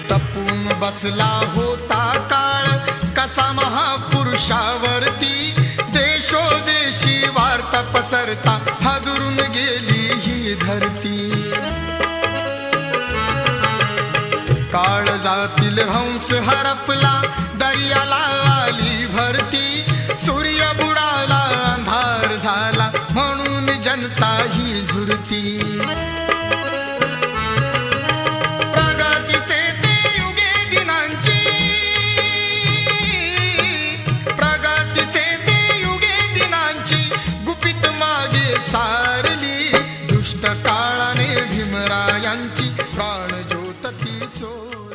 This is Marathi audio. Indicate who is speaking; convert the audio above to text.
Speaker 1: टपून बसला होता काळ कसा महापुरुषावरती, देशोदेशी वार्ता पसरता हादरून गेली ही धरती। काळजातील हंस हरपला दर्याला आली भरती, सूर्य बुडाला अंधार झाला म्हणून जनता ही झुरती। प्रगतीचे ते युगे दिनांची, प्रगतीचे ते युगे दिनांची गुपित मागे सारली, दुष्ट काळाने भीमरायांची प्राणज्योत ती चोरली।